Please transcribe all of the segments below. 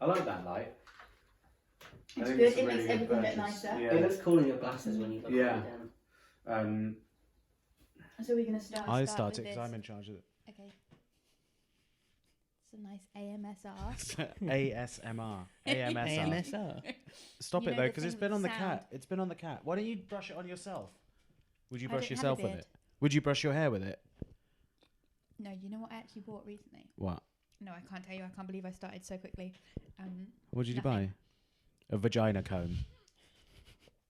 I like that light. It's good. It makes everything look nicer. Yeah. It looks cool in your glasses when you look Yeah. down. So we're going to start. I with started because this. I'm in charge of it. Okay. It's a nice AMSR. ASMR. AMSR. AMSR. Stop You it know though, the because thing it's been with on the sound? cat. It's been on the cat. Why don't you brush it on yourself? Would you I brush don't have yourself a with beard. it? Would you brush your hair with it? No, you know what I actually bought recently? What? No, I can't tell you. I can't believe I started so quickly. What did you Nothing. buy? A vagina comb.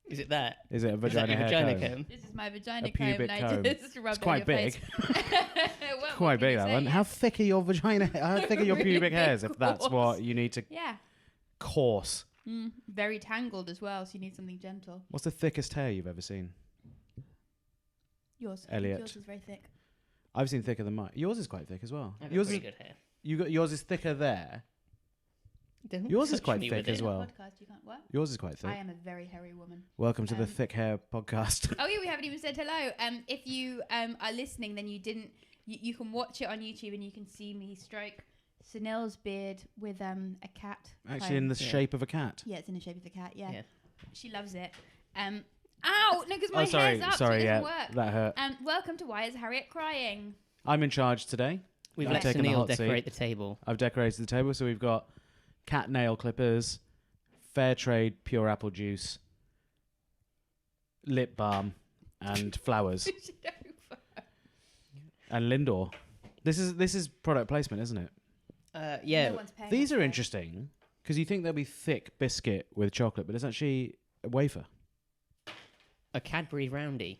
Is it that? Is it a Is that vagina your hair vagina comb? comb? This is my vagina A pubic comb, comb. and I just rub It's it quite on your big. face. Well, Quite what can big you that say? one. How thick are your vagina? How thick are your Really pubic big, hairs? If that's coarse. what you need to Yeah. coarse. Very tangled as well, so you need something gentle. What's the thickest hair you've ever seen? Yours. Elliot. Yours is very thick. I've seen thicker than mine. Yours is quite thick as well. I've got Yours pretty is, good hair. yours is thicker there. Don't Yours is touch quite me thick with as it. well. Podcast, you can't what? Yours is quite thick. I am a very hairy woman. Welcome to the Thick Hair Podcast. Oh yeah, we haven't even said hello. If you are listening, then you didn't. You can watch it on YouTube and you can see me stroke Sunil's beard with a cat. Actually, in the shape of a cat. Yeah, it's in the shape of a cat. Yeah, Yeah. she loves it. Ow! No, because my Oh, sorry, hair's up, sorry, so it yeah, doesn't work. that hurt. Welcome to Why Is Harriet Crying? I'm in charge today. We've I've let taken the Sunil hot decorate seat. the table. I've decorated the table, so we've got cat nail clippers, fair trade pure apple juice, lip balm, and flowers, and Lindor. This is product placement, isn't it? Yeah. No one's paying These us are for it. interesting because you think they'll be thick biscuit with chocolate, but it's actually a wafer. A Cadbury Roundy.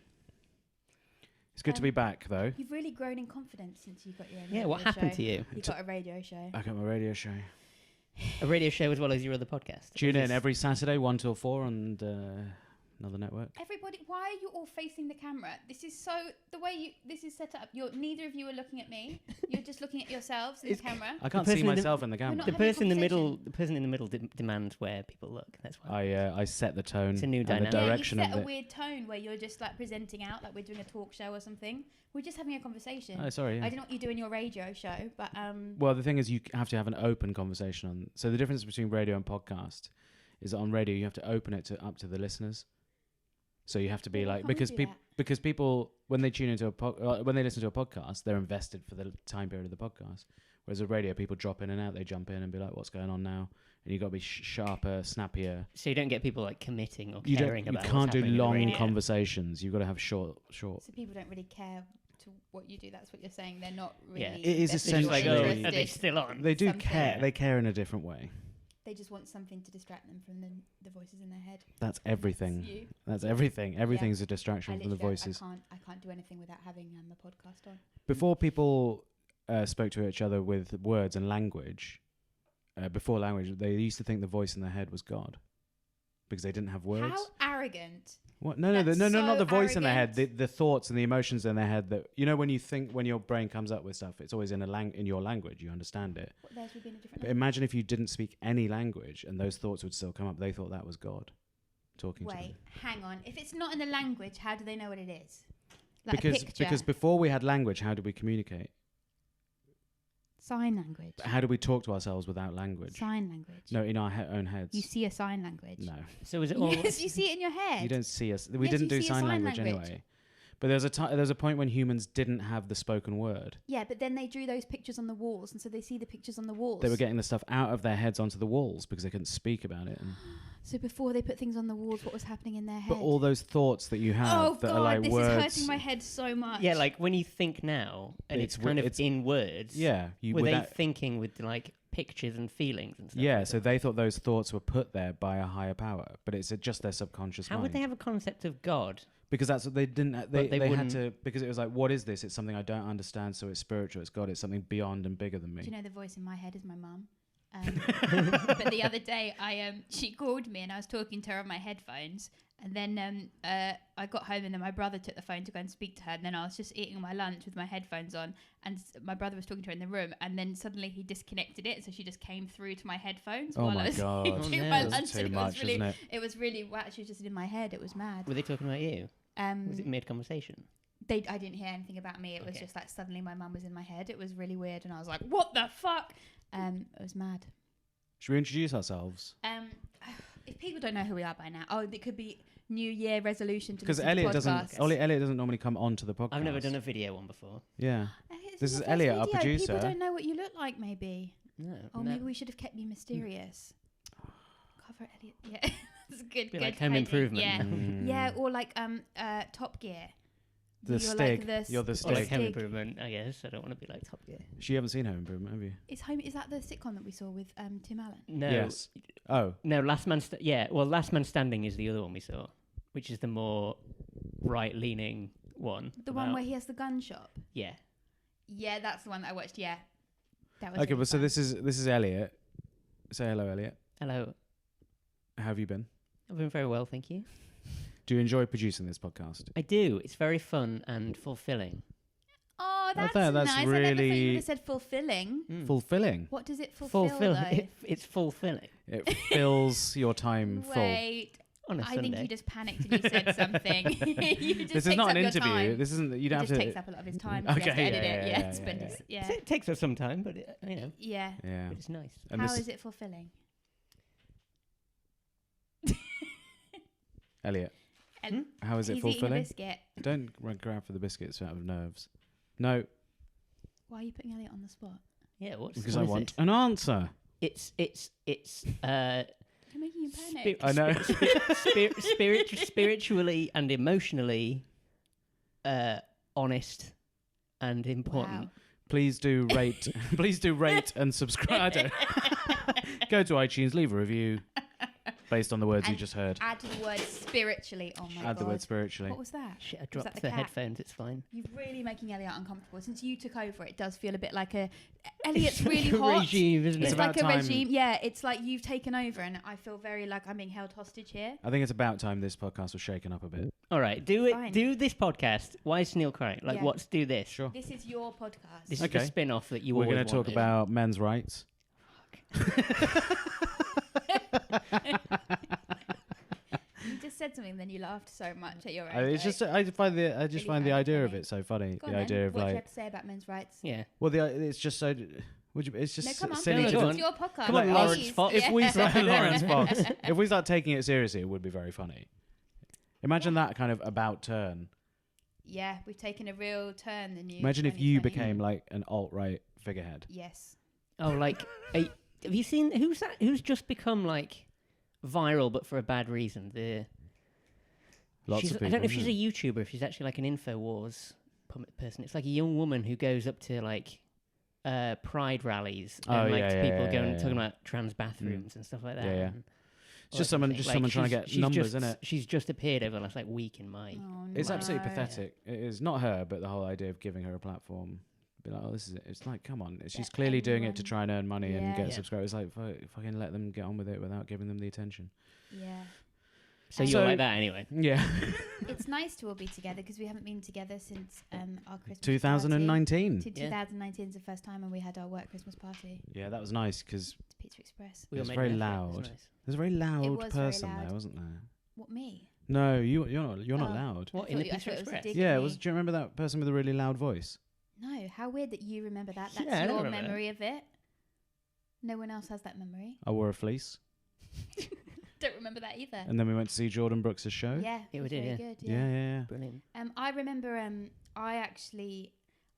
It's good to be back, though. You've really grown in confidence since you got your own Yeah, what radio happened show. to you? You got a radio show. I got my radio show. A radio show as well as your other podcast. Tune Is in this- every Saturday, 1 till 4 on another network. Everybody, why are you all facing the camera? This is so the way this is set up. Neither of you are looking at me. You're just looking at yourselves in the camera. I can't person see in the- myself in the We're camera. not The having a person in the middle. conversation. The person in the middle demands where people look. That's why. I set the tone It's a new and the dynamic. direction yeah, of you set it. a weird tone where you're just like presenting out like we're doing a talk show or something. We're just having a conversation. Oh, sorry. I Yeah. don't know what you do in your radio show, but Well, the thing is, you have to have an open conversation on. So the difference between radio and podcast is that on radio you have to open it up to the listeners. So you have to be Well, why like can't we because do people that? because people when they tune into when they listen to a podcast, they're invested for the time period of the podcast. Whereas a radio, people drop in and out, they jump in and be like, "What's going on now?" And you got to be sharper, snappier. So you don't get people like committing or You caring don't. You about. what's can't do happening in the long radio. conversations. You've got to have short. so people don't really care to what you do. That's what you're saying. They're not really. Yeah. It is invested It's just or like, essentially- oh, are they interested. still on? They do Something. care. They care in a different way. They just want something to distract them from the voices in their head. That's everything. It's you. That's everything. Everything's a distraction I from the literally voices. I can't do anything without having the podcast on. Before people spoke to each other with words and language, before language, they used to think the voice in their head was God because they didn't have words. How arrogant! What? No, That's not so the voice in their head. arrogant. The thoughts and the emotions in their head. That when you think, when your brain comes up with stuff, it's always in your language. You understand it. What, theirs would be in a different. But imagine if you didn't speak any language and those thoughts would still come up. They thought that was God talking to them. Wait, hang on. If it's not in the language, how do they know what it is? Like a Because picture. before we had language, how did we communicate? Sign language. How do we talk to ourselves without language? Sign language. No, in our own heads. You see a sign language. No, So is it all? Yes, you see it in your head. you don't see us. We Yes, didn't you do see a sign sign language language. anyway. But there's a point when humans didn't have the spoken word. Yeah, but then they drew those pictures on the walls, and so they see the pictures on the walls. They were getting the stuff out of their heads onto the walls because they couldn't speak about it. And So before they put things on the walls, what was happening in their head? but all those thoughts that you have oh that God, are like this words. is hurting my head so much. Yeah, like when you think now, and it's kind of it's- in words. Yeah, Were they without- thinking with like pictures and feelings and stuff? Yeah, like so that? they thought those thoughts were put there by a higher power, but it's just their subconscious How mind. would they have a concept of God? Because that's what they didn't. They they had wouldn't- to, because it was like, what is this? It's something I don't understand, so it's spiritual. It's God. It's something beyond and bigger than me. Do you know the voice in my head is my mum? But the other day, she called me and I was talking to her on my headphones. And then I got home and then my brother took the phone to go and speak to her. And then I was just eating my lunch with my headphones on. And my brother was talking to her in the room. And then suddenly he disconnected it. So she just came through to my headphones Oh while my I was God. eating Oh, my no. lunch. That's too And much, isn't it? It was really, wow, she was just in my head. It was mad. Were they talking about you? Was it mid-conversation? I didn't hear anything about me. It was Okay. just like suddenly my mum was in my head. It was really weird. And I was like, what the fuck? It was mad. Should we introduce ourselves? If people don't know who we are by now, it could be New Year resolution to Because listen to Elliot podcasts. Elliot doesn't normally come onto the podcast. I've never done a video one before. Yeah. Elliot's This in is the first Elliot, our video. producer. People don't know what you look like, maybe. No. Or no. maybe we should have kept you mysterious. Cover Elliot. Yeah, that's good. Be Good like Home hiding. Improvement. Yeah, Mm. yeah, or like Top Gear. The You're Stig. Like You're the Or Stig. like Home Stig. Improvement, I guess. I don't want to be like Top Gear. You haven't seen Home Improvement, have you? Is that the sitcom that we saw with Tim Allen? No. Yes. Oh. No, Last Man Standing is the other one we saw, which is the more right-leaning one. The one where he has the gun shop. Yeah. Yeah, that's the one that I watched. Yeah, that was Okay, really well, so fun. this is Elliot. Say hello, Elliot. Hello. How have you been? I've been very well, thank you. Do you enjoy producing this podcast? I do. It's very fun and fulfilling. Oh, that's that's nice. I never thought you really- would have said fulfilling. Fulfilling. What does it fulfill, Fulfilling. though? It's fulfilling. It fills your time full. Wait, On a I Sunday. think you just panicked and you said something. You just This is takes not up an your interview. time. This isn't. You don't It have just to. takes up a lot of his time. Okay, He has to edit yeah, it. yeah, Yeah, spend yeah, his- yeah. It takes us some time, but Yeah. Yeah. but it's nice. And How this is it fulfilling? Elliot. And How is it he's eating a fulfilling? biscuit. Don't grab for the biscuits out of nerves. No, Why are you putting Elliot on the spot? Yeah, because what I is want this? an answer. It's You're making him panic. I know. spiritually and emotionally honest and important. Wow. Please do rate. Please do rate and subscribe. Go to iTunes, leave a review based on the words you And just heard. Add the word spiritually. Oh my god. Add the word spiritually. What was that? Shit, I Was dropped that the the cat? headphones. It's fine. You're really making Elliot uncomfortable. Since you took over, it does feel a bit like a... Elliot's really Like a hot. regime, isn't It's it? like a about time- regime. Yeah, it's like you've taken over and I feel very like I'm being held hostage here. I think it's about time this podcast was shaken up a bit. All right, do it. Fine. Do this podcast. Why is Sunil crying? Like, Yeah. let's do this. Sure. This is your podcast. This Okay. is the spin-off that you We're always going to talk wanted. about men's rights. You just said something, then you laughed so much at your own It's joke. just I find the Really idea of funny. it so funny. Go The on then. idea of what do you like, have to say about men's rights? Yeah. well, it's just so. It's just No, come on. silly Go to on. It's your podcast. Come on, please. Lawrence Fox. If we start Yeah. Lawrence Fox, if we start taking it seriously, it would be very funny. Imagine that kind of about turn. Yeah, we've taken a real turn. The new. Imagine if you 2020. became like an alt-right figurehead. Yes. Oh, like, have you seen who's that? Who's just become like viral, but for a bad reason? Lots of people. I don't know if isn't she's it? a YouTuber, if she's actually like an Infowars person. It's like a young woman who goes up to like pride rallies Oh, and like yeah, to yeah, people yeah, going yeah, talking yeah. about trans bathrooms and stuff like that. Yeah, yeah. and It's all just that sort someone, of just thing. someone trying to she's- get she's numbers, just, isn't it? She's just appeared over the last like week in my. Oh, It's no. absolutely pathetic. It is not her, but the whole idea of giving her a platform. Be like, oh, this is it. It's like, come on. She's Get clearly doing it to everyone- try and earn money and Yeah. get Yeah. subscribers. Like, fucking let them get on with it without giving them the attention. Yeah. So And- you're So- like that anyway. Yeah. It's nice to all be together because we haven't been together since our Christmas 2019. party. 2019 is the first time when we had our work Christmas party. Yeah, that was nice because It's Pizza Express. We It all was made very an effort. It loud. was nice. there's a very loud was very person loud. there, wasn't there? What, me? No, you're not Oh. loud. What I in the thought you- I Pizza thought it was a Express? dig. Yeah, me. do you remember that person with a really loud voice? No, how weird that you remember that. That's Yeah, I don't your remember that. memory of it. No one else has that memory. I wore a fleece, Don't remember that either. and then we went to see Jordan Brooks' show. Yeah, Yeah, it we was did, very yeah. good. yeah, yeah. yeah. Brilliant. I remember.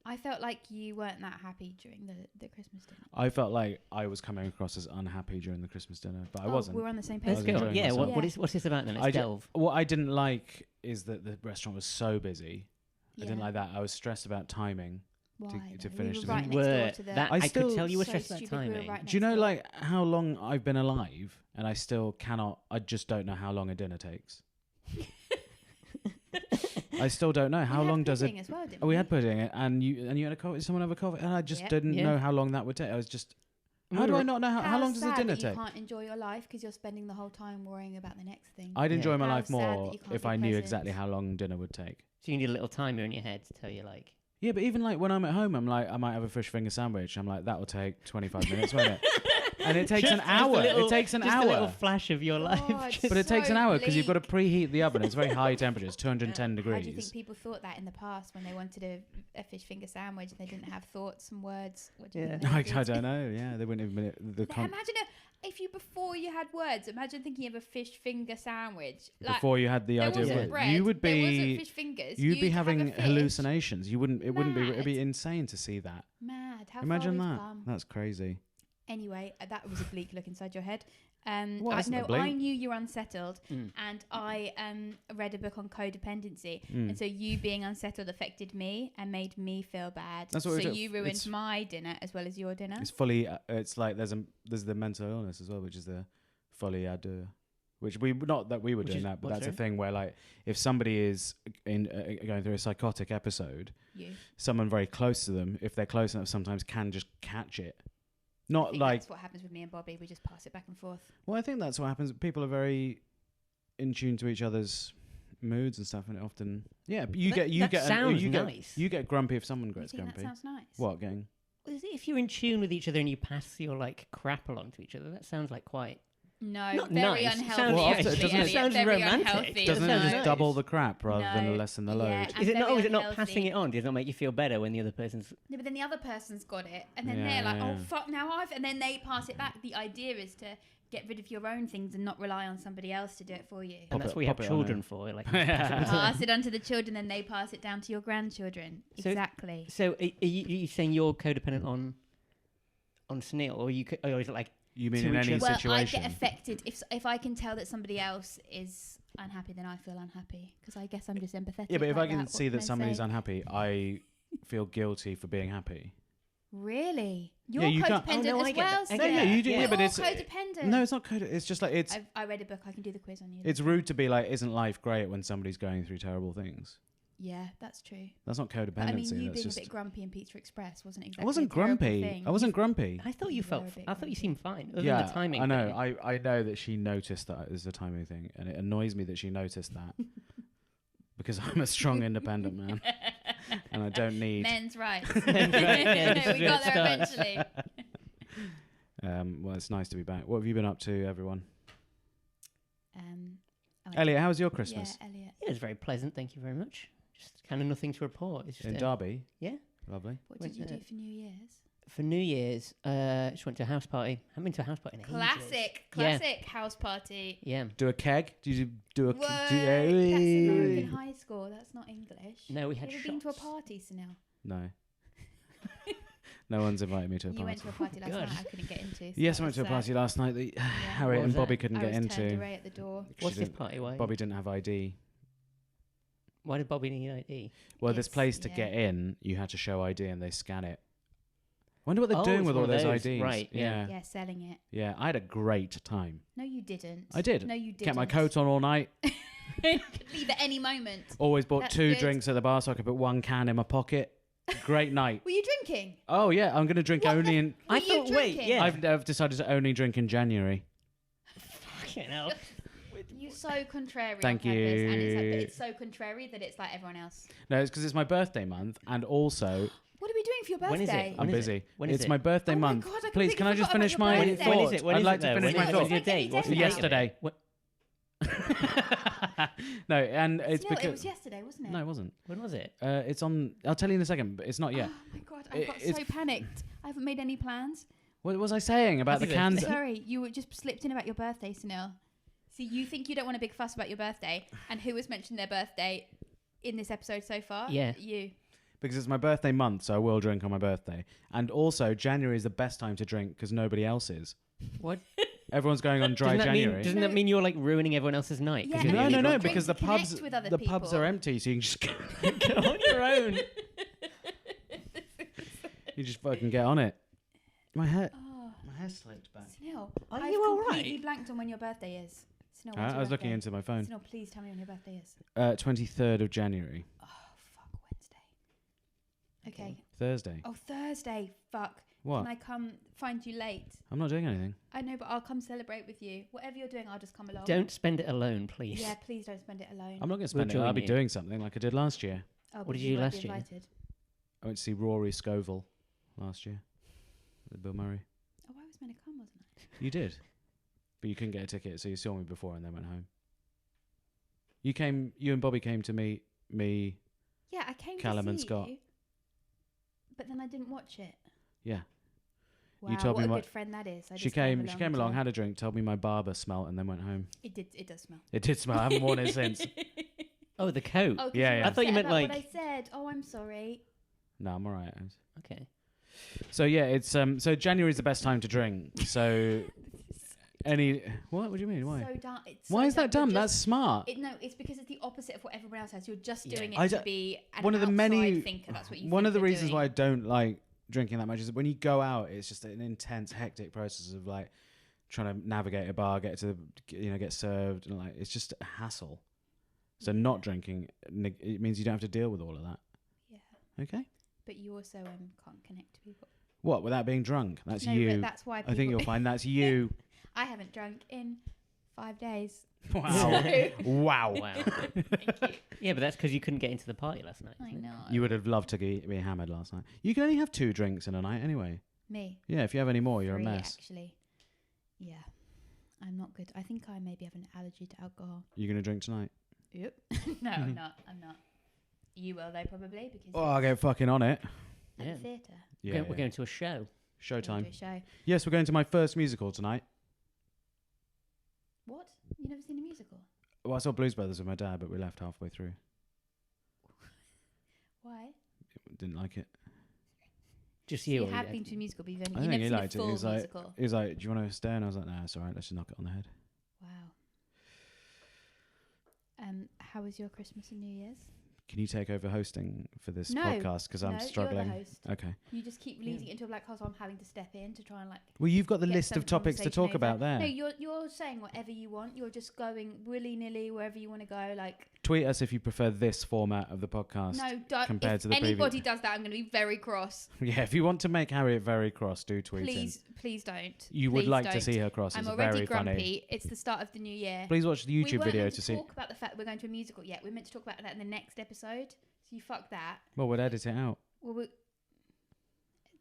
I felt like you weren't that happy during the Christmas dinner. I felt like I was coming across as unhappy during the Christmas dinner, but I wasn't. We're on the same I page. Let's was go. enjoying Yeah, myself. what's this about then? I Let's ju- delve. What I didn't like is that the restaurant was so busy. I didn't Yeah. like that. I was stressed about timing. Why? to though? finish we the were right video. next door Were to the. that- I I could still- tell you were so stressed about stupid, we were timing. right Do you know next door. like how long I've been alive, and I still cannot? I just don't know how long a dinner takes. I still don't know how We had long does it. pudding as well, didn't Oh, we had pudding, and you had a coffee. Someone have a coffee, and I just Yep. didn't Yeah. know how long that would take. I was just. How Wonder- do I not know how long does a sad dinner that you take? can't enjoy your life because you're spending the whole time worrying about the next thing. I'd Yeah. enjoy my How life sad that more you can't if be I knew present. exactly how long dinner would take. So you need a little timer in your head to tell you like. Yeah, but even like when I'm at home, I'm like, I might have a fish finger sandwich. I'm like, that will take 25 minutes, won't it? And it takes an hour. It takes an just a little hour. flash of your life. God, just- But it takes an so hour because you've got to bleak. preheat the oven. It's very high temperatures, 210 How do you think degrees. people thought that in the past when they wanted a fish finger sandwich and they didn't have thoughts and words? What do you Yeah. think they I did? don't know. Yeah, they wouldn't even. Imagine before you had words, imagine thinking of a fish finger sandwich. Like, Before you had the there idea, wasn't of bread, you would there wasn't be, fish fingers. you'd be have a having fish. hallucinations. You wouldn't. It wouldn't be. It'd be Mad. insane to see that. Mad. How Imagine far we've that. come. That's crazy. Anyway, that was a bleak look inside your head. Well, that's not bleak. I knew you were unsettled, and I read a book on codependency, and so you being unsettled affected me and made me feel bad. That's what so we do. you ruined my dinner as well as your dinner. It's fully. It's like there's the mental illness as well, which is the folie à deux, which we not that we were doing that, but that's a thing where like if somebody is going through a psychotic episode, someone very close to them, if they're close enough, sometimes can just catch it. Not like that's what happens with me and Bobby. We just pass it back and forth. Well, I think that's what happens. People are very in tune to each other's moods and stuff, and it often nice. You get grumpy if someone gets grumpy. That sounds nice. What gang? If you're in tune with each other and you pass your like crap along to each other, that sounds like quite. No, not very nice. unhealthy. Well, actually, doesn't it Elliot, sound very romantic? unhealthy, Doesn't it just nice. double the crap rather No. than lessen the load? Yeah, Is it not? very Is it not unhealthy. passing it on? Does it not make you feel better when the other person's? No, but then the other person's got it, and then Yeah, they're like, yeah. "Oh fuck, now I've," and then they pass it back. The idea is to get rid of your own things and not rely on somebody else to do it for you. And that's what we have children for. Like, Pass it on to the children, then they pass it down to your grandchildren. Exactly. So, are you saying you're codependent on Sunil, or or is it like? You mean to in each any other? Well, situation? I get affected if I can tell that somebody else is unhappy, then I feel unhappy because I guess I'm just empathetic. Yeah, but if I like can that, see what that can I somebody's say? unhappy, I feel guilty for being happy. Really? You're you can't- codependent Oh, no, I as get well. that. I No, get yeah, that. you do. Yeah. Yeah, but We're it's all codependent. no, it's not code. It's just like it's I read a book. I can do the quiz on you. it's rude to be like, isn't life great when somebody's going through terrible things? Yeah, that's true. That's not codependency. But, I mean, you that's being just. a bit grumpy in Pizza Express wasn't exactly. I wasn't a terrible grumpy. thing. I wasn't grumpy. I thought you You felt. were a bit I thought you grumpy. seemed fine. Other Yeah, than the timing. I know. thing. I know that she noticed that as a timing thing, and it annoys me that she noticed that because I'm a strong, independent man, and I don't need. Men's rights. Men's rights, yeah, this is We where got it there starts. eventually. Well, it's nice to be back. What have you been up to, everyone? Oh, Elliot, how was your Christmas? Yeah, Elliot. Yeah, it was very pleasant. Thank you very much. Just kind of nothing to report. It's just In Derby? Yeah. Lovely. What Went, did you do for New Year's? For New Year's, just went to a house party. I haven't been to a house party in ages. Classic house party. Yeah. Do a keg? Did you do a Whoa, keg? that's American high school. That's not English. No, we had Have you been to a shots. party, Sunil? No. No one's invited me to a You party. went to a party last God. night I couldn't get into. So Yes, that I went to a was, party last night that Harriet What and was Bobby that? couldn't I get was turned into. away at the door. What's She this didn't- party? Why? Bobby didn't have ID. Why did Bobby need ID? Well, this It's- place to yeah. get in, you had to show ID and they scan it. I wonder what they're Oh, doing it's with one all of those those, IDs. right, yeah. Yeah, selling it. Yeah, I had a great time. No, you didn't. I did. No, you didn't. Kept my coat on all night. Could leave at any moment. Always bought That's 2 good. drinks at the bar so I could put 1 can in my pocket. Great night. Were you drinking? Oh yeah, I'm gonna drink What only the- in. Were I you thought, wait, drinking? yeah. I've decided to only drink in January. Fucking hell. You're so contrary. Thank on purpose, and you. it's so contrary that it's like everyone else. No, it's because it's my birthday month, and also What are we doing for your birthday? When is it? I'm When is busy. it? When is It's it? my birthday Oh my month. God, I Please, can I just completely finish forgot my about When your is, birthday. when thought? is it? When I'd is like it to though? finish When my is it? thought. What's your date? What's the date? Yesterday. What? No, and it's It because was yesterday, wasn't it? no, it wasn't. When was it? It's on. I'll tell you in a second, but it's not yet. Oh my God, It- I got it's so panicked. I haven't made any plans. What was I saying about Happy the cans? birthday. Sorry, you were just slipped in about your birthday, Sunil. See, you think you don't want a big fuss about your birthday, and who has mentioned their birthday in this episode so far? Yeah. You. Because it's my birthday month, so I will drink on my birthday. And also, January is the best time to drink because nobody else is. What? Everyone's going on dry Doesn't that January. mean, doesn't that mean you're like ruining everyone elsel's night? 'Cause Yeah, you're no, the no, only no, drunk because the to connect pubs with other the pubs people. are empty, so you can just Go on your own. you just fucking get on it. My hair, Oh, my hair slipped back. Sunil, Are I've you all completely right? blanked on when your birthday is. Sunil, when's I your was looking birthday? into my phone. Sunil, please tell me when your birthday is. 23rd of January, Oh, fuck, Wednesday. Okay. Thursday. Oh, Thursday. Fuck. What? Can I come find you late? I'm not doing anything. I know, but I'll come celebrate with you. Whatever you're doing, I'll just come along. Don't spend it alone, please. Yeah, please don't spend it alone. I'm not going to spend it. I'll join be you. doing something like I did last year. Oh, What but did you do won't last be year? invited. I went to see Rory Scovel last year with Bill Murray. Oh, I was meant to come, wasn't I? You did, but you couldn't get a ticket, so you saw me before and then went home. You came. You and Bobby came to meet me. Yeah, I came Callum to see and Scott. you, but then I didn't watch it. Yeah. Wow, You told what me a my, good friend that is. she came along, had a drink, told me my barber smelt, and then went home. It does smell. It did smell. I haven't worn it since. Oh, the coat. Oh, Yeah. I thought you meant like. what I said. Oh, I'm sorry. No, I'm alright. Okay. So yeah, it's so January's the best time to drink. So what do you mean? Why? So dumb. Why is that dumb? That's smart. No, it's because it's the opposite of what everyone else has. You're just doing I it to be one of the many thinker. That's what you. One think of the you're reasons doing. why I don't like drinking that much is that when you go out, it's just an intense, hectic process of like trying to navigate a bar, get to get served, and like it's just a hassle. So not drinking, it means you don't have to deal with all of that. Yeah. Okay. But you also can't connect to people. What, without being drunk? That's No, you. but that's why. I think you'll find that's you. I haven't drunk in 5 days. Wow. Wow. Wow. Thank you. Yeah, but that's because you couldn't get into the party last night. I know. You would have loved to be hammered last night. You can only have 2 drinks in a night anyway. Me. Yeah, if you have any more, you're 3, a mess. Actually. Yeah. I'm not good. I think I maybe have an allergy to alcohol. You going to drink tonight? Yep. No, I'm not. You will though, probably, because Oh, I'll get fucking on it. at Yeah. the theatre. Yeah. We're going to a show. Showtime. Do a show. Yes, we're going to my first musical tonight. What? You never seen a musical? Well, I saw Blues Brothers with my dad, but we left halfway through. Why? Didn't like it. Just So you. you or have you- been to a musical, but I you've think never he seen a liked it. full He was like- musical. He was like, "Do you want to stay?" And I was like, "Nah, it's all right. Let's just knock it on the head." Wow. How was your Christmas and New Year's? Can you take over hosting for this No. podcast? Because I'm No, struggling. You're the host. Okay. You just keep leading it into a black hole, so I'm having to step in to try and like. Well, you've got the get list some of topics to conversation talk about over. there. No, you're saying whatever you want. You're just going willy nilly wherever you want to go. Like Tweet us if you prefer this format of the podcast. no, don't. compared If to the anybody does that, I'm going to be very cross. Yeah, if you want to make Harriet very cross, do tweet Please don't. You would Please like to don't. see her cross. I'm It's already very grumpy. funny. It's the start of the new year. Please watch the We YouTube weren't video meant to see. talk about the fact we're going to a musical yet. We're meant to talk about that in the next episode. So you fuck that. Well, we'll edit it out. Well,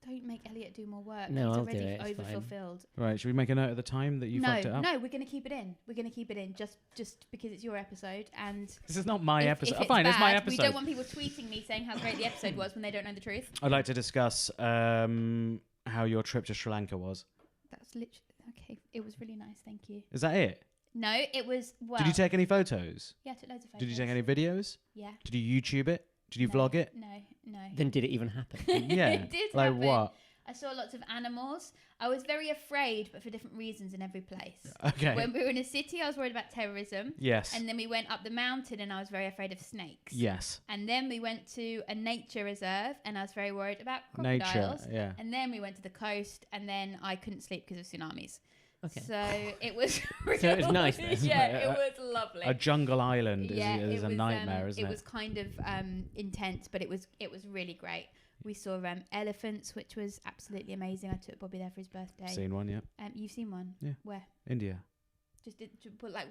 don't make Elliot do more work. No, He's I'll already do it, it's fine. overfulfilled. Right, should we make a note of the time that you fucked it up? No, we're going to keep it in. We're going to keep it in just because it's your episode. And This is not my if episode. it's Fine, it's my bad, episode. We don't want people tweeting me saying how great the episode was when they don't know the truth. I'd like to discuss how your trip to Sri Lanka was. That's literally okay. It was really nice. Thank you. Is that it? No, it was well. Did you take any photos? Yeah, I took loads of photos. Did you take any videos? Yeah. Did you YouTube it? Did you No, vlog it? No. Then did it even happen? Yeah. It did Like happen. what? I saw lots of animals. I was very afraid, but for different reasons in every place. Okay. When we were in a city, I was worried about terrorism. Yes. And then we went up the mountain and I was very afraid of snakes. Yes. And then we went to a nature reserve and I was very worried about crocodiles. Nature. Yeah. And then we went to the coast and then I couldn't sleep because of tsunamis. Okay. So it was really So it was nice then. Yeah, it was lovely. A jungle island Yeah, is it a was, nightmare, isn't it? It was kind of intense, but it was really great. We saw elephants, which was absolutely amazing. I took Bobby there for his birthday. Seen one, yeah. You've seen one? Yeah. Where? India. But like,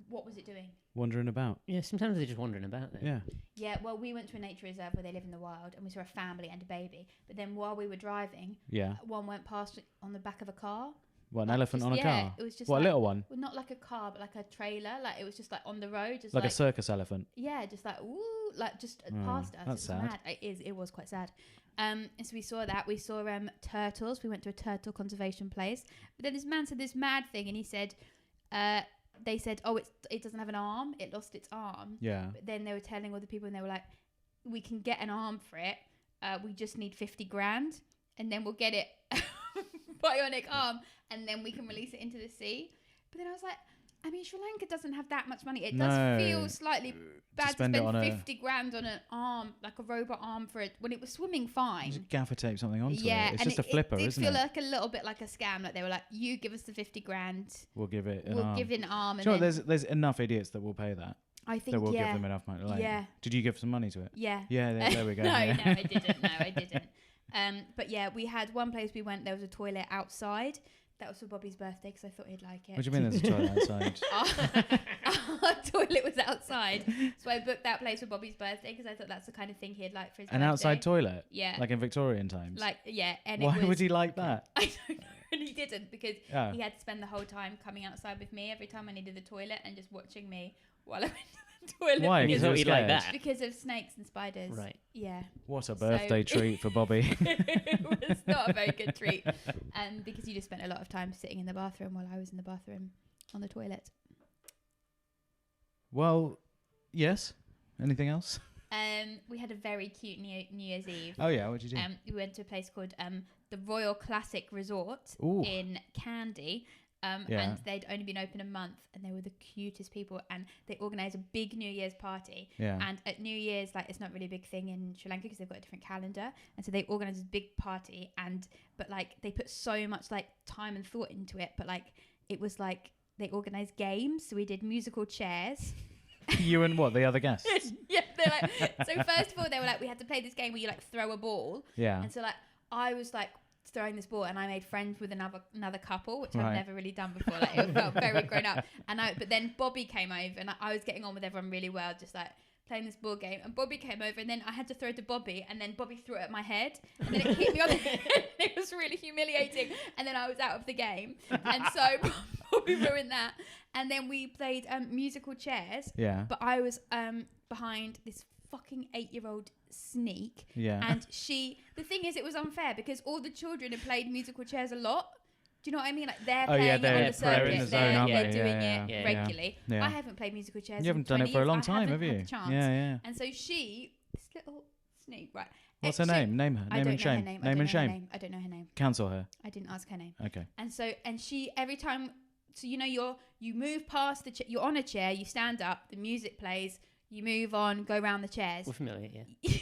what was it doing? Wandering about. Yeah, sometimes they're just wandering about there. Yeah. Yeah, well, we went to a nature reserve where they live in the wild, and we saw a family and a baby. But then while we were driving, Yeah. one went past on the back of a car. What, an Like, elephant just- on a yeah, car? it was just What, like- a little one? Well, not like a car, but like a trailer. Like it was just like on the road, just Like a circus elephant? yeah, just like ooh, like just Oh, past us. that's It sad. was mad. It was quite sad. And so we saw that. We saw turtles. We went to a turtle conservation place. But then this man said this mad thing, and he said, they said, oh, it doesn't have an arm. It lost its arm. Yeah. But then they were telling all the people, and they were like, we can get an arm for it. We just need 50 grand, and then we'll get it bionic arm, and then we can release it into the sea. But then I was like, I mean, Sri Lanka doesn't have that much money. It does No. feel slightly bad to spend spend it on 50 grand on an arm, like a robot arm for it, when it was swimming fine. Just gaffer tape something onto Yeah, it. It's and just a flipper, it did isn't feel it? like a little bit like a scam. Like they were like, you give us the 50 grand, We'll give it an we'll arm. give it an arm. Do And you know then what, there's enough idiots that will pay that. I think, That will yeah, give them enough money. Like, yeah, did you give some money to it? yeah. Yeah, there we go. No, yeah. no, I didn't. No, I didn't. But yeah, we had one place we went. There was a toilet outside. That was for Bobby's birthday because I thought he'd like it. What do you mean there's a toilet outside? Our toilet was outside, so I booked that place for Bobby's birthday because I thought that's the kind of thing he'd like for his An birthday. outside toilet? Yeah. Like in Victorian times? Yeah, and Why it was, would he like that? I don't know, and he didn't because Oh. he had to spend the whole time coming outside with me every time I needed the toilet and just watching me while I went to toilet. Why? You Because, thought you'd like scared? that. because of snakes and spiders. Right. Yeah. What a birthday treat for Bobby. It was not a very good treat. Because you just spent a lot of time sitting in the bathroom while I was in the bathroom on the toilet. Well, yes. Anything else? We had a very cute New Year's Eve. Oh yeah, what did you do? We went to a place called the Royal Classic Resort Ooh. in Candy. Yeah. And they'd only been open a month, and they were the cutest people. And they organised a big New Year's party. Yeah. And at New Year's, like, it's not really a big thing in Sri Lanka because they've got a different calendar. And so they organised this big party, but like they put so much like time and thought into it. But like it was like they organised games, so we did musical chairs. You and what? The other guests? Yeah, they're like. So first of all, they were like, we had to play this game where you like throw a ball. Yeah. And so like I was like throwing this ball, and I made friends with another couple, which Right. I've never really done before. Like it felt very grown up. But then Bobby came over, and I was getting on with everyone really well, just like playing this ball game. And Bobby came over, and then I had to throw to Bobby, and then Bobby threw it at my head, and then it hit me on the head. It was really humiliating, and then I was out of the game, and so Bobby ruined that. And then we played musical chairs. Yeah. But I was behind this fucking 8-year-old sneak. Yeah. And the thing is, it was unfair because all the children had played musical chairs a lot. Do you know what I mean? Like they're Oh, yeah, playing they're it on the in the circuit. zone, aren't They're they? doing Yeah, it yeah. regularly. Yeah. I haven't played musical chairs. You haven't in done it 20 for a years. long I time, haven't have had you? the chance. Yeah. And so this little sneak, right? What's her name? Name her. I Name don't and know her shame. name. Name and shame. I don't know her name. Cancel her. I didn't ask her name. Okay. And so, she every time, so you know, you move past the you're on a chair, you stand up, the music plays, you move on, go around the chairs. We're familiar, yeah.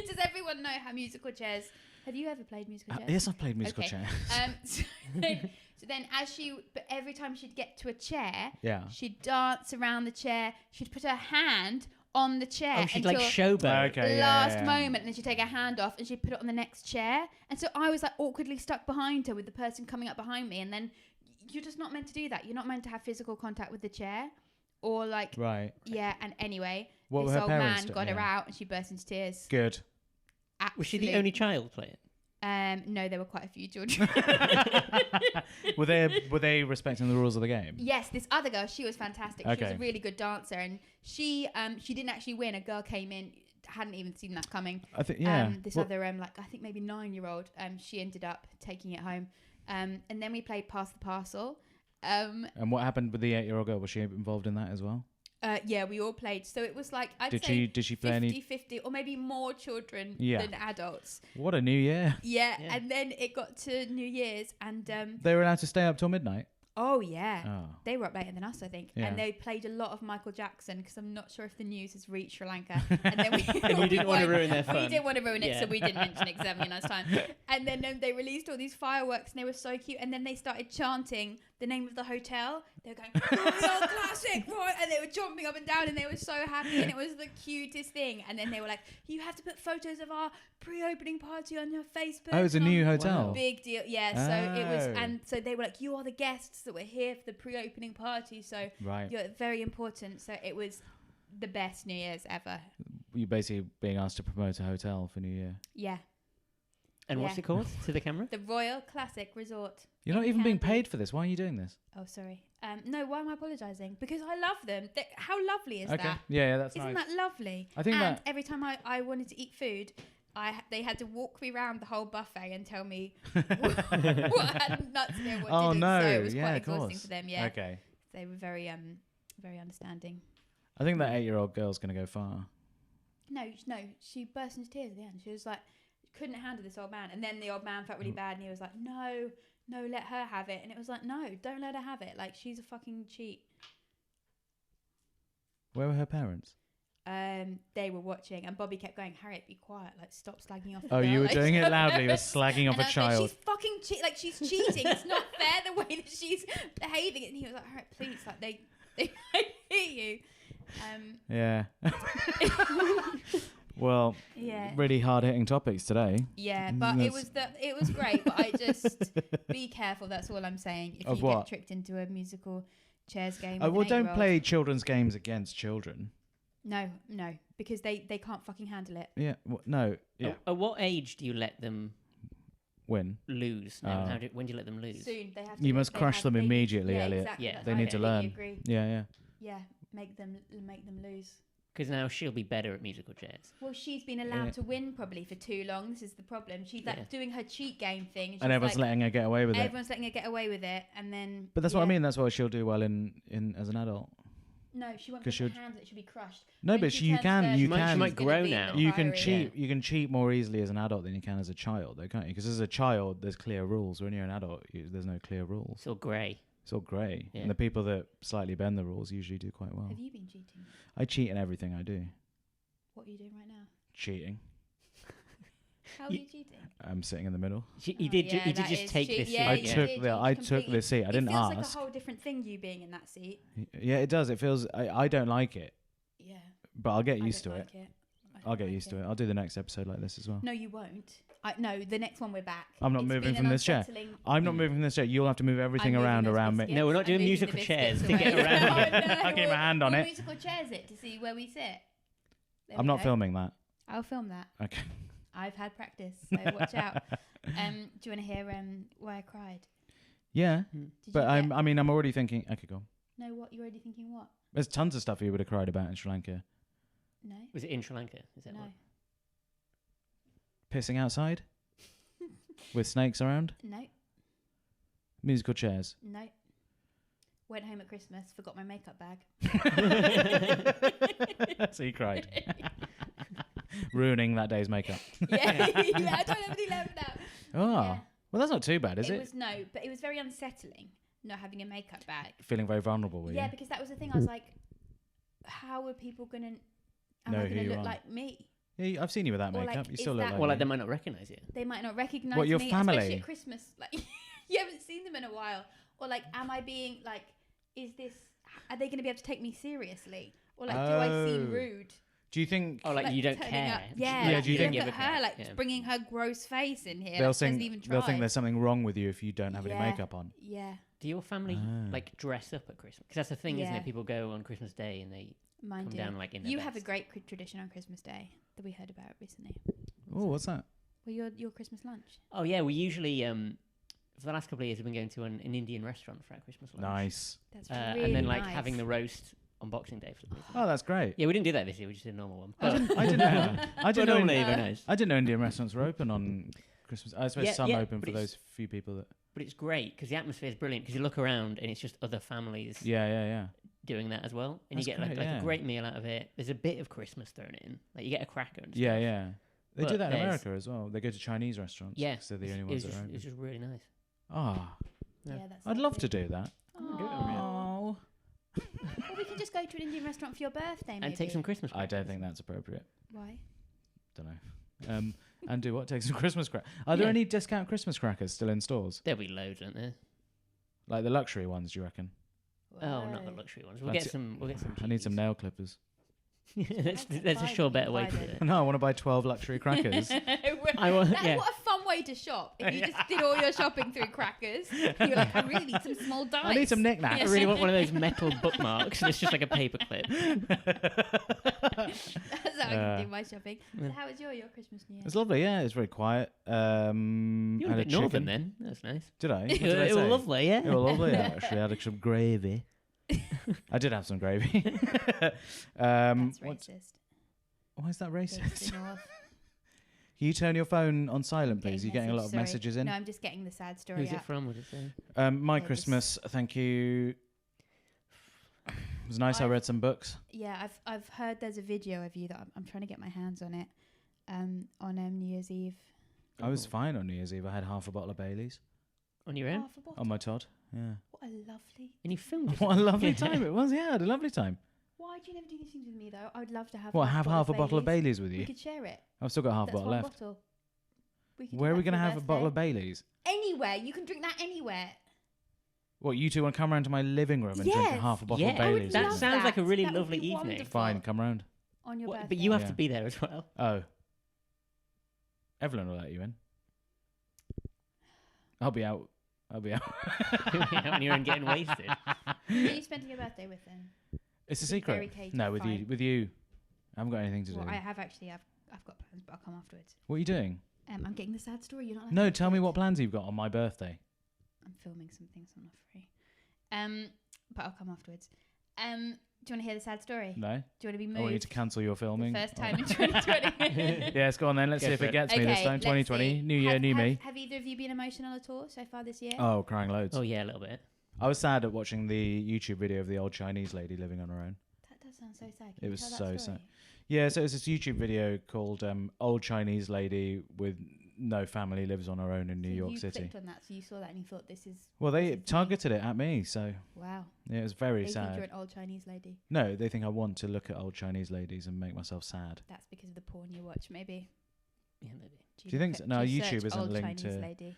Does everyone know how musical chairs? Have you ever played musical chairs? Yes, I've played musical Okay. chairs. So then but every time she'd get to a chair, Yeah. she'd dance around the chair. She'd put her hand on the chair Oh, she'd until like showboat. Okay. the yeah, last yeah. moment, and then she'd take her hand off and she'd put it on the next chair. And so I was like awkwardly stuck behind her with the person coming up behind me. And then you're just not meant to do that. You're not meant to have physical contact with the chair, or like Right. yeah. And anyway, What were this her old parents man doing? got her Yeah. out, and she burst into tears. Good. Was she the Absolute- only child playing? No, there were quite a few children. Were they respecting the rules of the game? Yes, this other girl, she was fantastic. She was Okay. a really good dancer, and she didn't actually win. A girl came in, hadn't even seen that coming. I think yeah. This Well, other like I think maybe 9-year-old, she ended up taking it home. And then we played Pass the Parcel. and what happened with the 8-year-old girl? Was she involved in that as well? Yeah, we all played. So it was like I'd Did say she play any? 50-50, or maybe more children Yeah. than adults. What a new year! Yeah, Yeah. and then it got to New Year's, and They were allowed to stay up till midnight. oh yeah. Oh. They were up later than us, I think. Yeah. And they played a lot of Michael Jackson, because I'm not sure if the news has reached Sri Lanka. And then And you didn't want to ruin their We fun. didn't want to ruin it, Yeah. so we didn't mention it because having a nice time. And then they released all these fireworks, and they were so cute. And then they started chanting the name of the hotel. They were going, Royal Classic, Royal, and they were jumping up and down, and they were so happy, and it was the cutest thing. And then they were like, you have to put photos of our pre-opening party on your Facebook. Oh, it's a and new on- hotel. Big deal, yeah. So it was, Oh. and so they were like, you are the guests that were here for the pre-opening party. So Right. you're very important. So it was the best New Year's ever. You're basically being asked to promote a hotel for New Year. Yeah, And what's Yeah. it called to the camera? the Royal Classic Resort. You're not in even being Candy. paid for this. Why are you doing this? Oh, sorry. No, why am I apologising? Because I love them. How lovely is Okay. that? Yeah, that's Isn't nice. that lovely? I think and that- every time I wanted to eat food, they had to walk me around the whole buffet and tell me what had nuts in it, what Oh didn't. no! So it was Yeah, quite of exhausting course. for them. Yeah, Okay. they were very understanding. I think that 8-year-old girl's gonna go far. No, she burst into tears at the end. She was like, couldn't handle this old man. And then the old man felt really bad, and he was like, no, let her have it. And it was like, no, don't let her have it. Like, she's a fucking cheat. Where were her parents? They were watching, and Bobby kept going, Harriet, be quiet. Like, stop slagging off the Oh, girl. you were Like, doing it stop loudly. You were her. slagging off And a I was child. Like, she's fucking she's cheating. It's not fair the way that she's behaving. And he was like, Harriet, please, like they hear you. Yeah. Well, Yeah. really hard-hitting topics today. Yeah, but it was great. But I just be careful. That's all I'm saying. If Of you what? get tricked into a musical chairs game, Oh, with well, an don't 8-year-old. play children's games against children. No, because they can't fucking handle it. Yeah. No. Yeah. At what age do you let them Win. lose? No, when do you let them lose? Soon they have to. You must crush them they need- immediately, yeah, Elliot. Exactly. Yeah. They need to I completely learn. Agree. Yeah. Yeah. make them lose. Because now she'll be better at musical chairs. Well, she's been allowed to win probably for too long. This is the problem. She's like doing her cheat game thing, and everyone's letting her get away with it. Everyone's letting her get away with it, and then. But that's what I mean. That's why she'll do well in as an adult. No, she won't put her hands. It should be crushed. No, but you can. She might grow now. You can cheat. You can cheat more easily as an adult than you can as a child, though, can't you? Because as a child, there's clear rules. When you're an adult, there's no clear rules. It's all grey. It's all grey. Yeah. And the people that slightly bend the rules usually do quite well. Have you been cheating? I cheat in everything I do. What are you doing right now? Cheating. How are you cheating? I'm sitting in the middle. You did just take this seat. I took the seat. I didn't ask. It feels like a whole different thing, you being in that seat. Yeah, it does. It feels... I don't like it. Yeah. But I'll get used to it. I'll get used to it. I'll do the next episode like this as well. No, you won't. No, the next one we're back. I'm not moving from this chair. I'm not moving from this chair. You'll have to move everything around me. No, we're not doing musical chairs to get around it. I'll keep my hand on it. Musical chairs it to see where we sit. I'm not filming that. I'll film that. Okay. I've had practice, so watch out. Do you want to hear why I cried? Yeah, but I'm already thinking. Okay, go on. No, what? You're already thinking what? There's tons of stuff you would have cried about in Sri Lanka. No. Was it in Sri Lanka? Is that no. What? Pissing outside? With snakes around? No. Musical chairs? No. Went home at Christmas, forgot my makeup bag. So you cried. Ruining that day's makeup. Yeah, I don't have any left now. Oh, yeah. Well, that's not too bad, is it? But it was very unsettling not having a makeup bag. Feeling very vulnerable, were you? Yeah, because that was the thing. I was like, how are people going to... Am I going to look like me? Yeah, I've seen you with that makeup. Like, you still look like well, like they might not recognise you. They might not recognise me. Your family? Especially at Christmas. Like, you haven't seen them in a while. Or like, am I being like, are they going to be able to take me seriously? Or like, do I seem rude? Do you think... Oh, like you don't care? Yeah, do you think... Look at her, like bringing her gross face in here. They'll think there's something wrong with you if you don't have any makeup on. Yeah. Do your family like dress up at Christmas? Because that's the thing, isn't it? People go on Christmas Day and they come down like in their best. have a great tradition on Christmas Day that we heard about recently. Oh, what's that? Well, your Christmas lunch. Oh yeah, we usually for the last couple of years we've been going to an Indian restaurant for our Christmas lunch. Nice. That's really and then like nice. having the roast on Boxing Day for the weekend. Oh, that's great. Yeah, we didn't do that this year. We just did a normal one. I didn't know. I didn't know Indian restaurants were open on Christmas. I suppose some open for those few people that. But it's great because the atmosphere is brilliant. Because you look around and it's just other families. Yeah. Doing that as well, and that's you get great, like a great meal out of it. There's a bit of Christmas thrown in. Like you get a cracker. And stuff. Yeah. They do that in America as well. They go to Chinese restaurants. Yeah, they're the only ones that are open. It's just really nice. Oh. Yeah, that's. I'd love to do that. Oh. Well, we can just go to an Indian restaurant for your birthday, maybe. And take some Christmas crackers. I don't think that's appropriate. Why? Don't know. And do what? Take some Christmas crackers. Are there any discount Christmas crackers still in stores? There'll be loads, aren't there? Like the luxury ones, do you reckon? Oh, not the luxury ones. We'll get some. I need some nail clippers. There's a sure better way to do it. No, I want to buy 12 luxury crackers. What a fun way to shop. If you just did all your shopping through crackers, you're like, I really need some small dice. I need some knickknacks. I really want one of those metal bookmarks. And it's just like a paper clip. That's how I can do my shopping. So how was your Christmas New Year? It's lovely, yeah. It's very quiet. You were a bit northern then. That's nice. Did I? It was lovely, yeah. It was lovely, actually. I had some gravy. I did have some gravy. That's racist. Why is that racist? Can you turn your phone on silent, please? You're getting a lot of messages in. No, I'm just getting the sad story. Who's it from? What did it say? My Christmas, thank you. It was nice. I read some books. Yeah, I've heard there's a video of you that I'm trying to get my hands on it. On New Year's Eve. I was fine on New Year's Eve. I had half a bottle of Baileys. On your own? On my Todd. Yeah. What a lovely. And you filmed it. What a lovely time it was. Yeah, I had a lovely time. Why do you never do these things with me though? I would love to have. Half a bottle of Baileys with you? We could share it. I've still got half a bottle left. Where are we going to have a bottle of Baileys? Anywhere. You can drink that anywhere. What, you two want to come around to my living room and drink half a bottle of Baileys? That sounds like a really lovely evening. Wonderful. Fine, come round. On your birthday. But you have to be there as well. Oh. Evelyn will let you in. I'll be out. When you're in getting wasted. Who are you spending your birthday with then? It's a secret. No, with you. With you. I haven't got anything to do. I have actually. I've got plans, but I'll come afterwards. What are you doing? I'm getting the sad story. You're not. No, tell me what plans you've got on my birthday. I'm filming some things. I'm not free. But I'll come afterwards. Do you want to hear the sad story? No. Do you want to be moved? I want you to cancel your filming. The first time in 2020. Yes, go on then. Let's see if it gets me this time. 2020, new year, new me. Have either of you been emotional at all so far this year? Oh, crying loads. Oh yeah, a little bit. I was sad at watching the YouTube video of the old Chinese lady living on her own. That does sound so sad. It was so sad. Yeah, so it's this YouTube video called Old Chinese Lady with No Family Lives on Her Own in New York City. You clicked on that, so you saw that and you thought this is... Well, they targeted it at me, so... Wow. Yeah, it was very They sad. think you're an old Chinese lady. No, they think I want to look at old Chinese ladies and make myself sad. That's because of the porn you watch, maybe. Yeah, maybe. Do you think so? No, YouTube isn't linked to... Lady.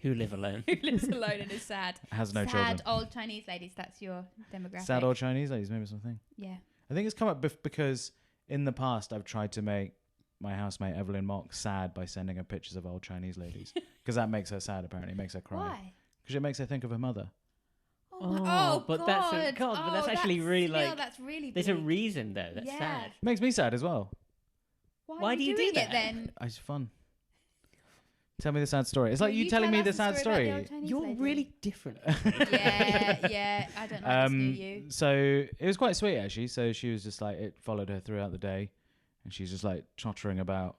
Who live alone. Who lives alone and is sad. Has no sad children. Sad old Chinese ladies, that's your demographic. Sad old Chinese ladies, maybe something. Yeah. I think it's come up because in the past I've tried to make my housemate Evelyn Mock sad by sending her pictures of old Chinese ladies. Because that makes her sad, apparently. It makes her cry. Why? Because it makes her think of her mother. But that's but that's actually really like... that's really There's a reason, though. That's sad. Makes me sad as well. Why do you do that then? It's fun. Tell me the sad story. It's like you telling me the sad story. You're really different. yeah. I don't like this new you. So it was quite sweet, actually. So she was just like, it followed her throughout the day. And she's just like tottering about.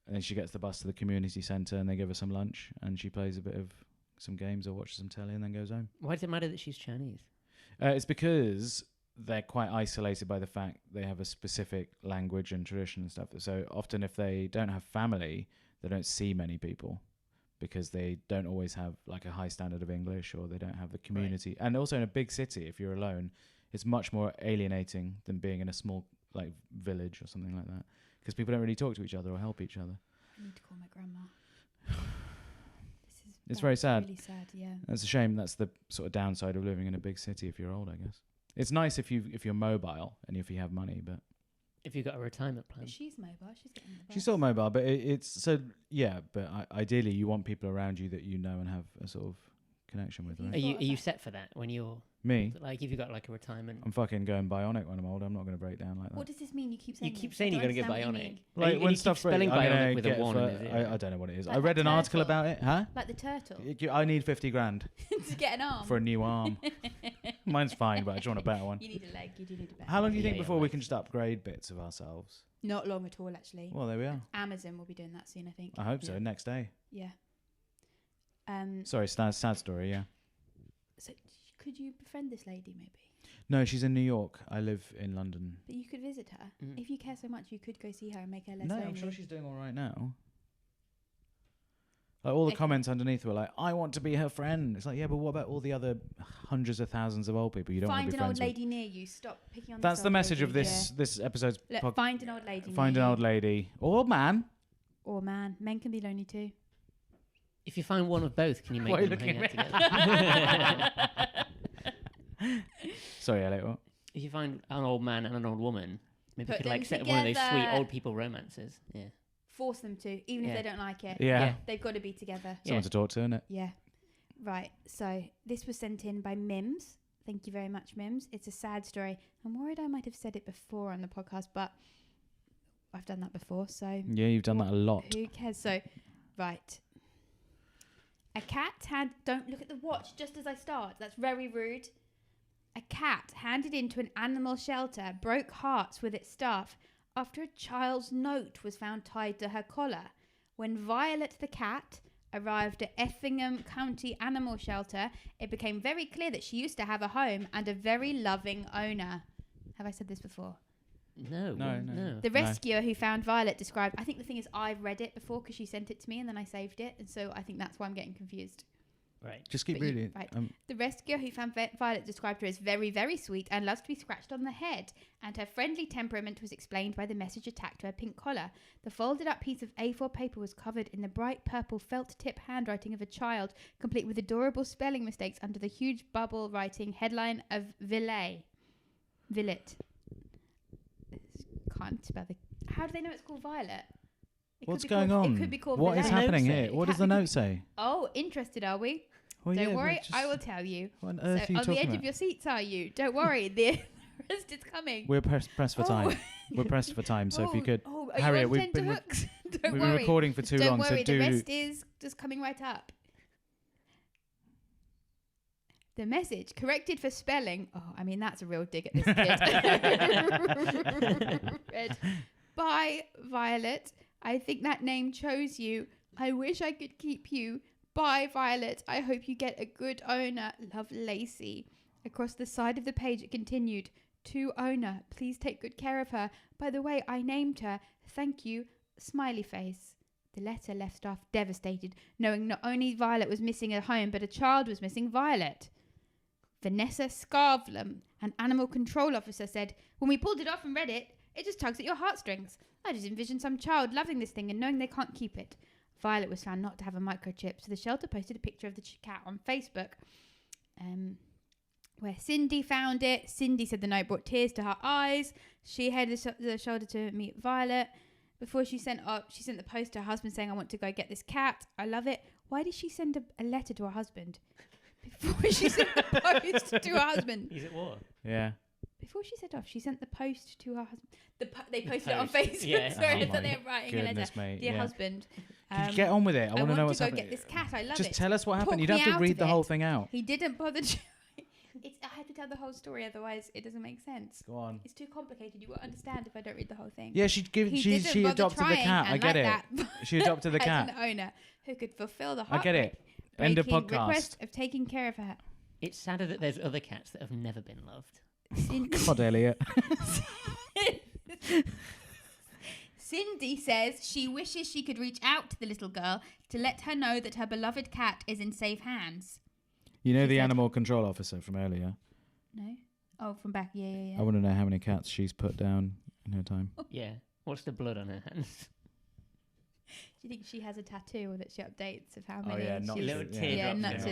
And then she gets the bus to the community centre and they give her some lunch. And she plays a bit of some games or watches some telly and then goes home. Why does it matter that she's Chinese? It's because they're quite isolated by the fact they have a specific language and tradition and stuff. So often if they don't have family, they don't see many people because they don't always have like a high standard of English or they don't have the community. Right. And also in a big city, if you're alone, it's much more alienating than being in a small like village or something like that because people don't really talk to each other or help each other. I need to call my grandma. It's very sad. Really sad, yeah. It's a shame. That's the sort of downside of living in a big city if you're old, I guess. It's nice if you're mobile and if you have money, but if you've got a retirement plan. But she's mobile. She's getting the bus. She's still mobile, but it's so yeah. But ideally, you want people around you that you know and have a sort of connection with. Right? Are you set for that when you're me? Like if you got like a retirement, I'm fucking going bionic when I'm old. I'm not going to break down like that. What does this mean? You keep saying you're going to get bionic. Like when stuff spelling bionic with a one. I don't know what it is. I read an article about it. Huh? Like the turtle. I need 50 grand to get an arm for a new arm. Mine's fine, but I just want a better one. You need a leg. You do need a better. How long do you think before we can just upgrade bits of ourselves? Not long at all, actually. Well, there we are. Amazon will be doing that soon, I think. I hope so. Next day. Yeah. Sorry, sad story. Yeah. So, could you befriend this lady, maybe? No, she's in New York. I live in London. But you could visit her. If you care so much, you could go see her and make her less lonely. I'm sure she's doing all right now. Like all the comments underneath were like, "I want to be her friend." It's like, yeah, but what about all the other hundreds of thousands of old people you don't want to be friends with? Find an old lady near you. Stop picking on. That's the message of this episode's. Look, find an old lady. Find an old lady or man. Or man. Men can be lonely too. If you find one of both, can you make them hang out together? Sorry, Elliot. What? If you find an old man and an old woman, maybe you could like set one of those sweet old people romances. Yeah. Force them to, even if they don't like it. Yeah. They've got to be together. Someone to talk to, innit? Yeah. Right. So this was sent in by Mims. Thank you very much, Mims. It's a sad story. I'm worried I might have said it before on the podcast, but I've done that before. So yeah, you've done that a lot. Who cares? So, right. A cat had... Don't look at the watch just as I start. That's very rude. A cat handed into an animal shelter broke hearts with its staff after a child's note was found tied to her collar. When Violet the cat arrived at Effingham County Animal Shelter, it became very clear that she used to have a home and a very loving owner. Have I said this before? No. The rescuer who found Violet described... I think the thing is I've read it before because she sent it to me and then I saved it. And so I think that's why I'm getting confused. Right. Just keep reading. Right. The rescuer who found Violet described her as very, very sweet and loves to be scratched on the head. And her friendly temperament was explained by the message attached to her pink collar. The folded up piece of A4 paper was covered in the bright purple felt tip handwriting of a child, complete with adorable spelling mistakes under the huge bubble writing headline of Villet. Can't spell the... How do they know it's called Violet? What's going on? It could be called What is happening here? What does the note say? Oh, interested are we? Well, Don't worry, I will tell you. What on earth are you on the talking edge about? of your seats are you? Don't worry, the rest is coming. We're pressed for time. We're pressed for time, so if you could... Harriet, we've been recording for too long, so so do... the rest is just coming right up. The message, corrected for spelling. Oh, I mean, that's a real dig at this kid. Read, bye, Violet. I think that name chose you. I wish I could keep you. Bye, Violet. I hope you get a good owner. Love, Lacey. Across the side of the page, it continued. To owner. Please take good care of her. By the way, I named her. Thank you. Smiley face. The letter left staff devastated, knowing not only Violet was missing a home, but a child was missing Violet. Vanessa Scarvlam, an animal control officer, said, when we pulled it off and read it, it just tugs at your heartstrings. I just envisioned some child loving this thing and knowing they can't keep it. Violet was found not to have a microchip, so the shelter posted a picture of the cat on Facebook, where Cindy found it. Cindy said the note brought tears to her eyes. She headed the shoulder to meet Violet. Before she sent the post to her husband saying, I want to go get this cat. I love it. Why did she send a letter to her husband? Before she sent the post to her husband. Is it what? Yeah. Before she sent off, she sent the post to her husband. They posted it on Facebook. Yeah. Sorry, I thought they were writing a letter. Mate, Dear husband. Could you get on with it? I want to know what's happening. I want to go get this cat. I love it. Just tell us what happened. Talk You don't me have to out read of the it. whole thing out. He didn't bother. I had to tell the whole story, otherwise it doesn't make sense. Go on. It's too complicated. You won't understand if I don't read the whole thing. Yeah, she adopted the cat. I get it. She adopted the cat. As an owner who could fulfill the I get it. End of podcast. Request of taking care of her. It's sadder that there's other cats that have never been loved. God, Elliot. Cindy says she wishes she could reach out to the little girl to let her know that her beloved cat is in safe hands. You know the animal control officer from earlier? No? Oh, from back. Yeah. I want to know how many cats she's put down in her time. Yeah. What's the blood on her hands? Do you think she has a tattoo or that she updates of how many? Oh, yeah, little teardrops. Yeah, notches,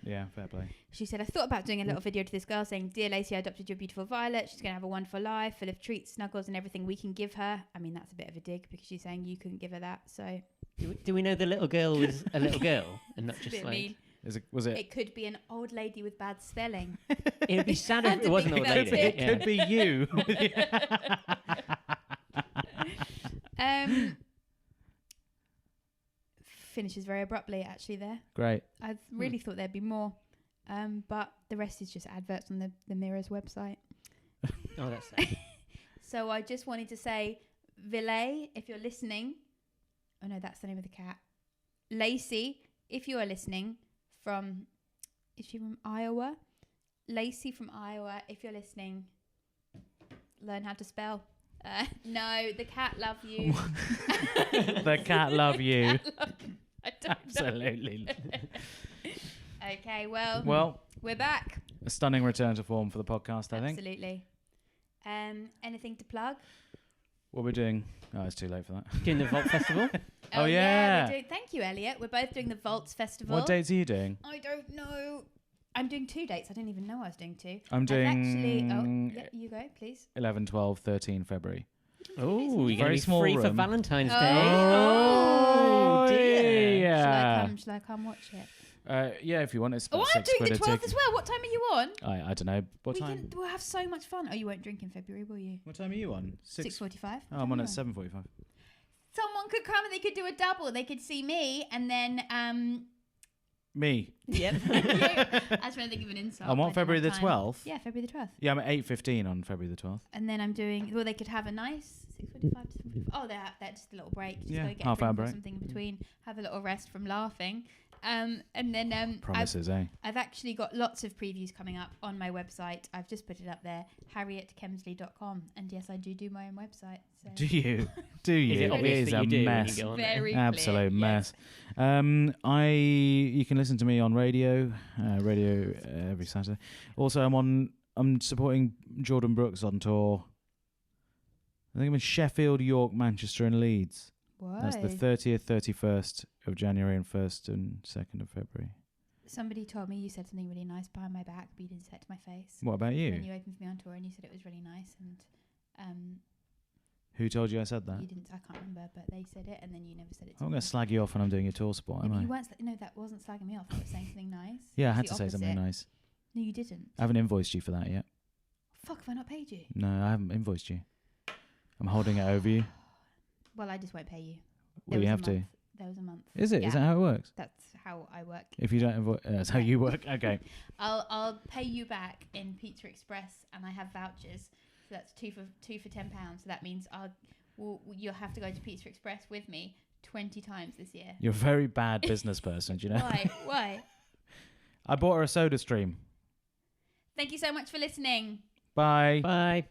Yeah, fair play. She said, I thought about doing a little video to this girl saying, Dear Lacey, I adopted your beautiful Violet. She's going to have a wonderful life, full of treats, snuggles, and everything we can give her. I mean, that's a bit of a dig because she's saying you couldn't give her that. So, Do we know the little girl was a little girl and not just like... mean. Was it? It could be an old lady with bad spelling. It would be sad if it wasn't an old lady. It could be you. Finishes very abruptly, actually, there. Great. I really thought there'd be more. But the rest is just adverts on the Mirror's website. Oh, that's sad. So I just wanted to say, Villet, if you're listening. Oh, no, that's the name of the cat. Lacey, if you are listening is she from Iowa? Lacey from Iowa, if you're listening, learn how to spell. No, the cat love you. The cat love you. I don't Absolutely. Okay, well, we're back. A stunning return to form for the podcast, I think. Absolutely. Anything to plug? What we're doing? Oh, it's too late for that. Doing the Vault Festival? Oh, yeah. Thank you, Elliot. We're both doing the Vaults Festival. What dates are you doing? I don't know. I'm doing 2 dates. I didn't even know I was doing 2. I'm doing... you go, please. 11, 12, 13 February. Oh, you're going to be small free for room. Valentine's Day. Oh, dear. Yeah. Shall I come watch it? Yeah, if you want. It's about I'm £6 doing the a 12th ticket. as well. What time are you on? I don't know. What time? We'll have so much fun. Oh, you won't drink in February, will you? What time are you on? 6:45. Oh, I'm on at 7:45. Someone could come and they could do a double. They could see me and then Yep. I was trying to think of an insult. I'm on February the 12th. Yeah, February the 12th. Yeah, I'm at 8:15 on February the 12th. And then I'm doing. Well, they could have a nice 6:45 to 7:45. Oh, they're just a little break. Just Yeah, go get half-hour or break. something in between. Have a little rest from laughing. And then Promises, I've actually got lots of previews coming up on my website. I've just put it up there, harrietkemsley.com. And yes, I do my own website. So. Do you? Do you? Is it obvious that a you do when mess. you go on there? Very Absolute clear, mess. yes. You can listen to me on radio every Saturday. Also, I'm supporting Jordan Brooks on tour. I think I'm in Sheffield, York, Manchester, and Leeds. Whoa. That's the 30th, 31st of January and 1st and 2nd of February. Somebody told me you said something really nice behind my back, but you didn't say it to my face. What about When you? you opened for me on tour and you said it was really nice, and Who told you I said that? you didn't. I can't remember, but they said it, and then you never said it. To I'm me. going to slag you off when I'm doing your tour spot, No, am but I? you weren't. No, that wasn't slagging me off. I was saying something nice. Yeah, I It's had the to say something opposite. nice. No, you didn't. I haven't invoiced you for that yet. Fuck, have I not paid you? No, I haven't invoiced you. I'm holding it over you. Well, I just won't pay you. Well, you was a have to. month. Those a month. Is it? Yeah. Is that how it works? That's how I work. If you don't invoice, that's how you work. Okay. I'll pay you back in Pizza Express, and I have vouchers. So that's two for £10. So that means you'll have to go to Pizza Express with me 20 times this year. You're a very bad business person, do you know? Why? I bought her a soda stream. Thank you so much for listening. Bye. Bye.